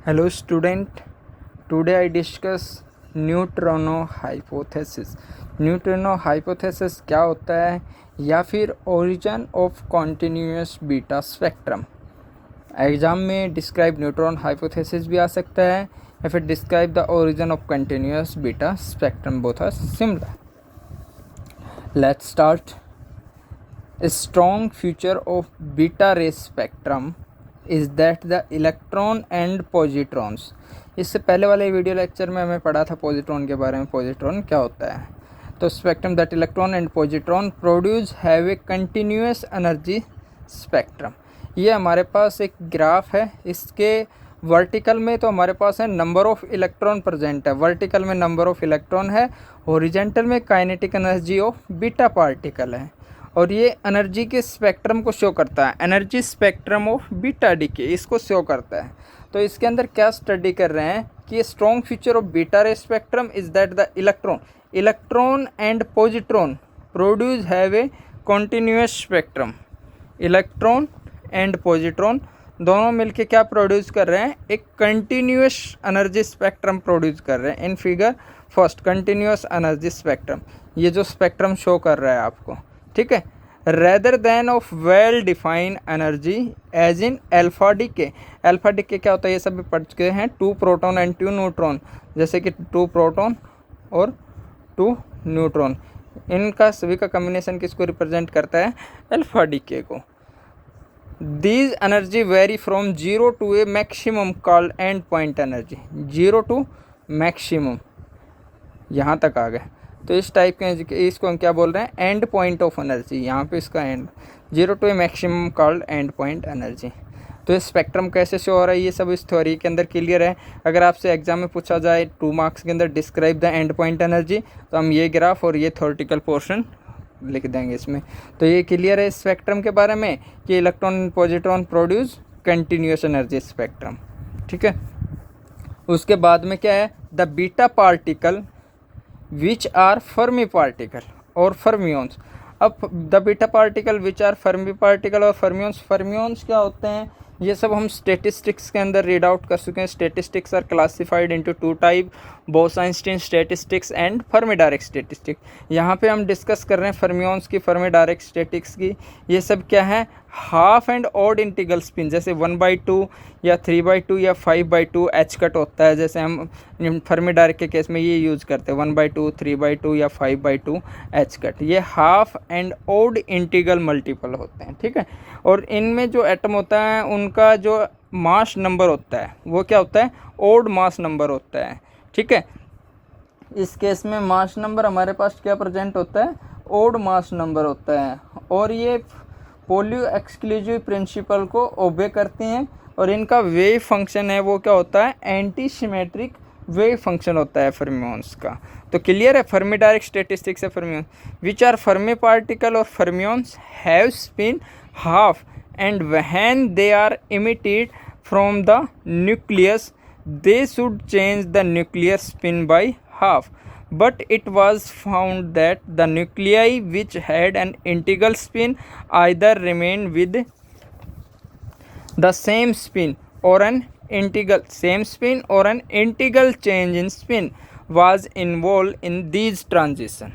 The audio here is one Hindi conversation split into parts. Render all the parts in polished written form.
Hello student, today I discuss neutrino hypothesis. Neutrino hypothesis क्या होता है या फिर origin of continuous beta spectrum. Exam में डिस्क्राइब न्यूट्रॉन हाइपोथेसिस भी आ सकता है या फिर describe the origin of continuous beta spectrum, both are similar. Let's start. Strong feature of beta ray spectrum is that the electron and positrons. इससे पहले वाले वीडियो लेक्चर में हमें पढ़ा था पॉजिट्रॉन के बारे में, पॉजिट्रॉन क्या होता है। तो spectrum that electron and positron produce have a continuous energy spectrum. ये हमारे पास एक ग्राफ है, इसके वर्टिकल में तो हमारे पास है नंबर ऑफ इलेक्ट्रॉन प्रेजेंट है, वर्टिकल में नंबर ऑफ इलेक्ट्रॉन है, हॉरिजेंटल में kinetic energy of beta particle है, और ये एनर्जी के स्पेक्ट्रम को शो करता है, energy spectrum of beta DK इसको शो करता है। तो इसके अंदर क्या स्टडी कर रहे हैं कि strong feature of beta ray spectrum is that the electron and positron produce have a continuous spectrum. Electron and positron दोनों मिलके क्या प्रोड्यूस कर रहे हैं, एक कंटिन्यूस एनर्जी स्पेक्ट्रम प्रोड्यूस कर रहे हैं। In figure first continuous energy spectrum, ये जो स्पेक्ट्रम शो कर रहा है आपको, ठीक है, rather than of well defined energy as in alpha decay. Alpha decay क्या होता है ये सब भी पढ़ चुके हैं, 2 प्रोटॉन एंड 2 न्यूट्रॉन, जैसे कि 2 प्रोटॉन और 2 न्यूट्रॉन, इनका सभी का कम्बिनेशन किसको रिप्रेजेंट करता है, अल्फा डीके को। These energy vary from 0 to a maximum called end point energy. 0 to maximum, यहाँ तक आ गए। तो इस टाइप के इसको हम क्या बोल रहे हैं, एंड पॉइंट ऑफ एनर्जी, यहाँ पे इसका end 0 to a maximum called end point energy. तो ये स्पेक्ट्रम कैसे शो हो रहा है ये सब इस थ्योरी के अंदर क्लियर है। अगर आपसे एग्जाम में पूछा जाए 2 मार्क्स के अंदर describe the end point energy, तो हम ये ग्राफ और ये थ्योरेटिकल पोर्शन लिख देंगे इसमें। तो ये क्लियर है स्पेक्ट्रम के बारे में कि electron positron produce continuous energy spectrum, ठीक है। उसके बाद में क्या है, the beta particle which are Fermi particle और फर्मियंस। अब the beta particle which are Fermi particle और फर्मियंस क्या होते हैं ये सब हम स्टेटिस्टिक्स के अंदर रीड आउट कर चुके हैं। Statistics are classified into 2 type, Bose Einstein statistics and Fermi Dirac statistics. यहाँ पे हम डिस्कस कर रहे हैं फर्मियंस की, फर्मी डायरेक्ट स्टेटिक्स की। ये सब क्या है, half and odd integral spin, जैसे 1/2 या 3/2 या 5/2 एच कट होता है, जैसे हम फर्मी डायरेक्ट के केस में ये यूज़ करते हैं 1/2, 3/2 या 5/2 एच कट। ये half and odd integral multiple होते हैं, ठीक है। और इनमें जो एटम होता है उनका जो मास नंबर होता है वो क्या होता है, ऑड मास नंबर होता है, ठीक है। इस केस में मास नंबर हमारे पास क्या प्रेजेंट होता है, ऑड मास नंबर होता है, और ये पोलियो एक्सक्लूसिव प्रिंसिपल को ओबे करते हैं, और इनका वेव फंक्शन है वो क्या होता है, एंटी सिमेट्रिक वेव फंक्शन होता है फर्मियंस का। तो क्लियर है, फर्मी डायरेक्ट स्टेटिस्टिक्स है fermions. Which are Fermi particle और fermions have spin half and when they are emitted from the nucleus they should change the nuclear spin by half, but it was found that the nuclei which had an integral spin either remain with the same spin or an integral change in spin was involved in these transition.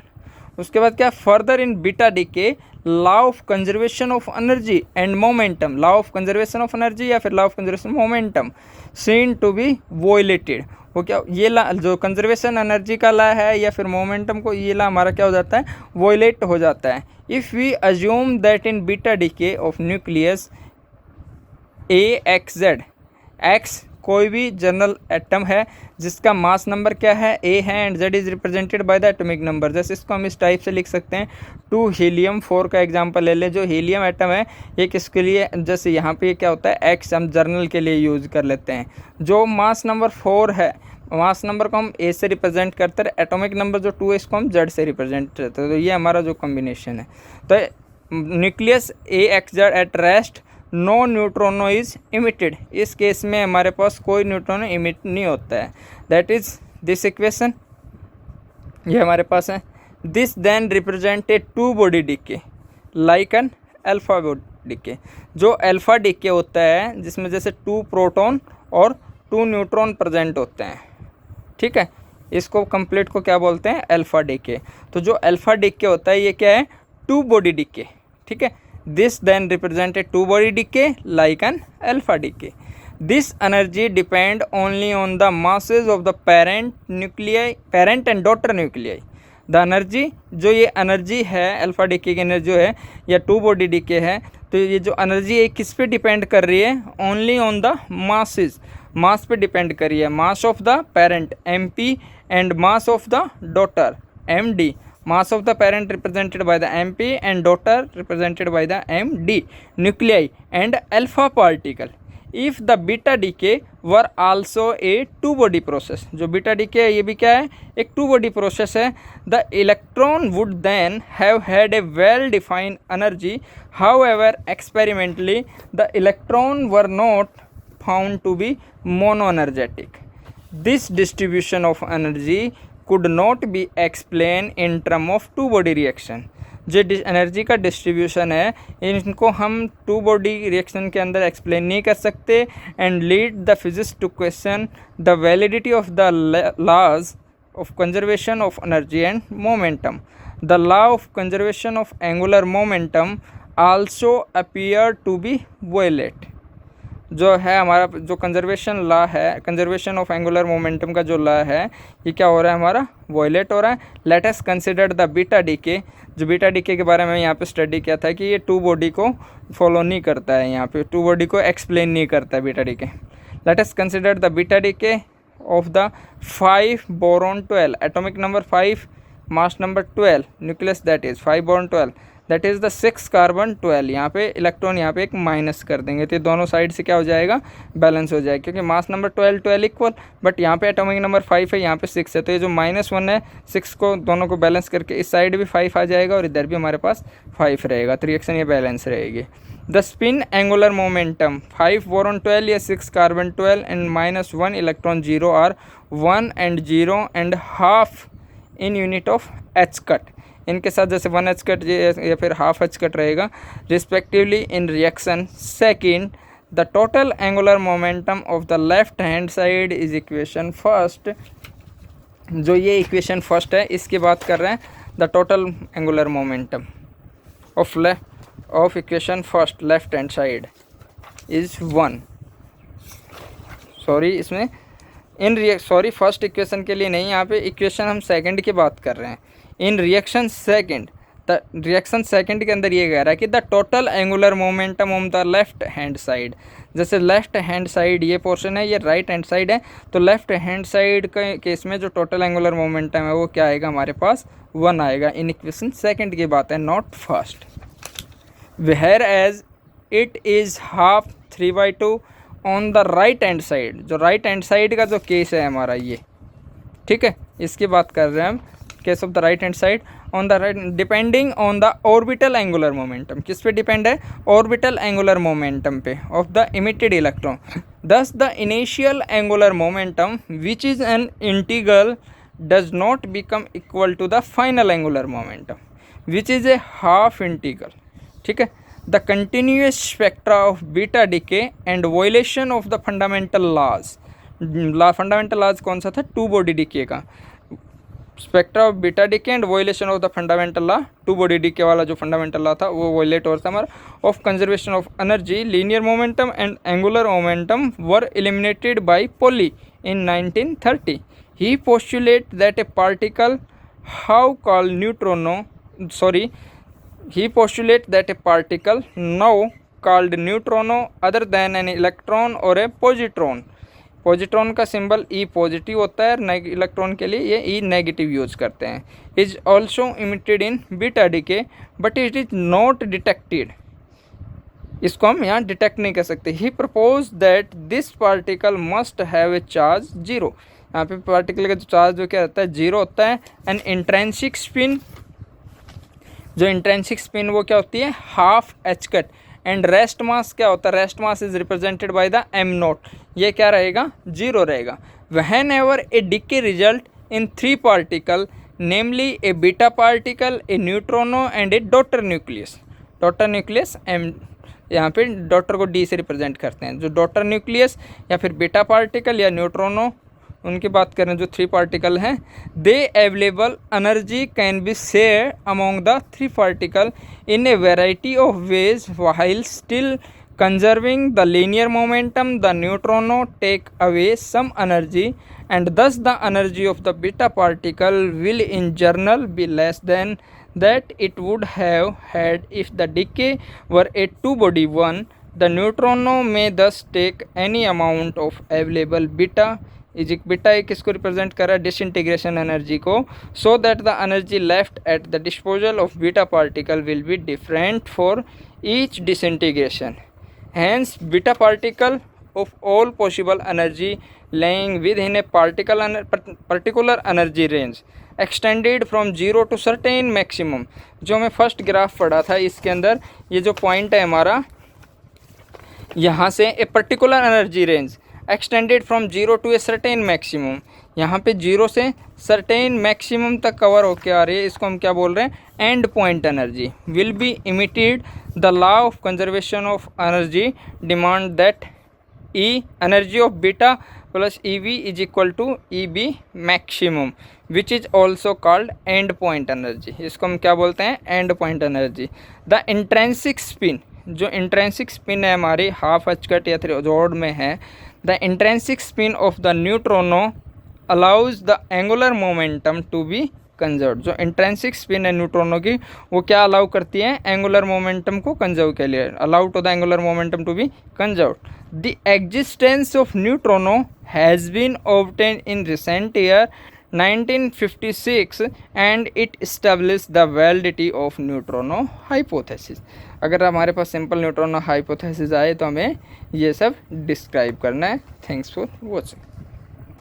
उसके बाद क्या, further in beta decay law of conservation of energy and momentum, law of conservation of energy या फिर law of conservation momentum seen to be violated. वो क्या, ये ला जो कंजर्वेशन एनर्जी का ला है या फिर मोमेंटम को, ये ला हमारा क्या हो जाता है, वोलेट हो जाता है। If we assume that in beta decay of nucleus AXZ, X कोई भी जनरल एटम है जिसका मास नंबर क्या है, A है, and Z is represented by the atomic number. जैसे इसको हम इस टाइप से लिख सकते हैं, 2 हीलियम 4 का एग्जांपल ले लें। जो हीलियम एटम है ये किसके लिए, जैसे यहाँ पे क्या होता है X, हम जर्नल के लिए यूज़ कर लेते हैं। जो मास नंबर 4 है, मास नंबर को हम A से रिप्रेजेंट करते हैं, एटॉमिक नंबर जो 2 है इसको हम Z से रिप्रेजेंट करते हैं। तो ये हमारा जो कॉम्बिनेशन है। तो nucleus AXZ at rest, no neutrino is emitted. इस केस में हमारे पास कोई न्यूट्रॉनो इमिट नहीं होता है। दैट इज दिस इक्वेशन, ये हमारे पास है। This then represent a 2 body decay like an alpha body decay. जो अल्फा डीके होता है जिसमें जैसे 2 प्रोटॉन और 2 न्यूट्रॉन प्रेजेंट होते हैं, ठीक है। इसको कंप्लीट को क्या बोलते हैं, अल्फा डीके। तो जो अल्फा डीके होता है ये क्या है, 2 बॉडी डीके, ठीक है। This then represented 2 body decay like an alpha decay. This energy depend only on the masses of the parent and daughter nuclei. The energy, जो ये एनर्जी है अल्फा डीके की एनर्जी जो है या 2 बॉडी डीके है, तो ये जो एनर्जी है किस पे डिपेंड कर रही है, ओनली ऑन द masses, मास पे डिपेंड कर रही है। Mass of the parent MP and mass of the daughter MD। mass of the parent represented by the MP and daughter represented by the MD nuclei and alpha particle. If the beta decay were also a 2 body process, जो beta decay है ये भी क्या है, एक 2 body process है, the electron would then have had a well defined energy. However, experimentally the electron were not found to be monoenergetic. This distribution of energy could not be explained in term of 2 body reaction. जो एनर्जी का डिस्ट्रीब्यूशन है इनको हम 2 बॉडी रिएक्शन के अंदर एक्सप्लेन नहीं कर सकते and lead the physics to question the validity of the laws of conservation of energy and momentum. The law of conservation of angular momentum also appear to be violate. जो है हमारा जो कंजर्वेशन लॉ है, कंजर्वेशन ऑफ एंगुलर मोमेंटम का जो लॉ है ये क्या हो रहा है, हमारा वायलेट हो रहा है। Let us consider the beta decay. जो बीटा डीके के बारे में यहाँ पे स्टडी किया था कि ये 2 बॉडी को फॉलो नहीं करता है, यहाँ पे 2 बॉडी को एक्सप्लेन नहीं करता है beta decay. Let us consider the beta decay of the 5 boron 12, atomic number 5, mass number 12, nucleus that is 5 boron 12, that is the 6 carbon 12। यहाँ पे इलेक्ट्रॉन यहाँ पे एक माइनस कर देंगे तो ये दोनों साइड से क्या हो जाएगा, बैलेंस हो जाएगा, क्योंकि मास नंबर 12 इक्वल, बट यहाँ पे एटॉमिक नंबर 5 है, यहाँ पे 6 है, तो ये जो -1 है 6 को दोनों को बैलेंस करके इस साइड भी 5 आ जाएगा और इधर भी हमारे पास 5 रहेगा, तो रिएक्शन ये बैलेंस रहेगी। The spin angular momentum 5 boron 12 या 6 carbon 12 and -1 electron 0 are 1 and 0 and half in unit of H cut. इनके साथ जैसे 1 एच कट या फिर हाफ एच कट रहेगा respectively in reaction second. The total angular momentum of the left hand side is equation first. जो ये इक्वेशन फर्स्ट है इसकी बात कर रहे हैं, the total angular momentum of equation first left hand side is 1। Sorry इसमें फर्स्ट इक्वेशन के लिए नहीं, यहाँ पे इक्वेशन हम सेकंड की बात कर रहे हैं। In reaction second, the reaction second के अंदर ये कह रहा है कि the total angular momentum on the left hand side, जैसे लेफ्ट हैंड साइड ये पोर्शन है, ये राइट हैंड साइड है, तो लेफ्ट हैंड साइड के केस में जो टोटल एंगुलर मोमेंटम है वो क्या आएगा, हमारे पास 1 आएगा। इन इक्वेशन सेकंड की बात है, not first. Whereas it is half 3/2 on the right hand side. जो राइट हैंड साइड का जो केस है हमारा ये, ठीक है, इसकी बात कर रहे हैं हम, case of the right hand side on the right depending on the orbital angular momentum. किस पे डिपेंड है, ऑर्बिटल एंगुलर मोमेंटम पे of the emitted electron. Thus the initial angular momentum which is an integral does not become equal to the final angular momentum which is a half integral, ठीक है। The continuous spectra of beta decay and violation of the fundamental laws. Fundamental laws कौन सा था, 2 बॉडी डीके का। Spectra of beta decay and violation of the fundamental law, 2 body decay वाला जो फंडामेंटल लॉ था वो वायलेट हो रहा था हमारा। Of conservation of energy, linear momentum and angular momentum were eliminated by Pauli in 1930। He postulate that a particle how called neutrino he postulates that a particle now called neutrino other than an electron or a positron, positron का सिंबल E पॉजिटिव होता है और इलेक्ट्रॉन के लिए ये E नेगेटिव यूज करते हैं, is also emitted in beta decay but it is not detected. इसको हम यहाँ डिटेक्ट नहीं कर सकते। He propose that this particle must have a charge 0। यहाँ पे पार्टिकल का जो चार्ज जो क्या रहता है 0 होता है। एन इंट्रेंसिक स्पिन, जो इंट्रेंसिक स्पिन वो क्या होती है, half H cut. And rest mass क्या होता है, rest mass is represented by the m0, ये क्या रहेगा, 0 रहेगा। Whenever a decay result in 3 particle namely a beta particle, a neutrino and a daughter nucleus m, यहाँ पे डॉटर को डी से रिप्रेजेंट करते हैं। जो डॉटर न्यूक्लियस या फिर बीटा पार्टिकल या न्यूट्रॉनो, उनकी बात करें जो 3 पार्टिकल हैं, the available energy can be share among the 3 particle in a variety of ways while still conserving the linear momentum. The neutrino take away some energy and thus the energy of the beta particle will in general be less than that it would have had if the decay were a two body one. The neutrino may thus take any amount of available beta beta एक किसको रिप्रेजेंट कर रहा है, डिसइंटीग्रेशन एनर्जी को, so that the energy left at the disposal of beta particle will be different for each disintegration. Hence, beta particle of all possible energy lying within a particular energy range extended from 0 to certain maximum. जो हमें फर्स्ट ग्राफ पढ़ा था, इसके अंदर ये जो पॉइंट है हमारा, यहाँ से a particular energy range extended from 0 to a certain maximum, यहाँ पे 0 से सर्टेन मैक्सिमम तक कवर होके आ रही है, इसको हम क्या बोल रहे हैं, end point energy. Will be emitted the law of conservation of energy demand that E energy of beta plus E V is equal to E B maximum which is also called end point energy. इसको हम क्या बोलते हैं, end point energy. The intrinsic spin, जो इंट्रेंसिक स्पिन है हमारी हाफ अचकट या थ्रोड में है, the intrinsic spin of the neutrino allows the angular momentum to be conserve. जो इंट्रेंसिक स्पिन है न्यूट्रोनो की, वो क्या अलाउ करती है, एंगुलर मोमेंटम को कंजर्व के लिए, allow to the angular momentum to be conserve. The existence of neutrino has been obtain in recent year 1956 and it establish the validity of neutrino hypothesis. अगर हमारे पास सिंपल न्यूट्रोनो हाइपोथेसिस आए तो हमें ये सब डिस्क्राइब करना है. Thanks for watching.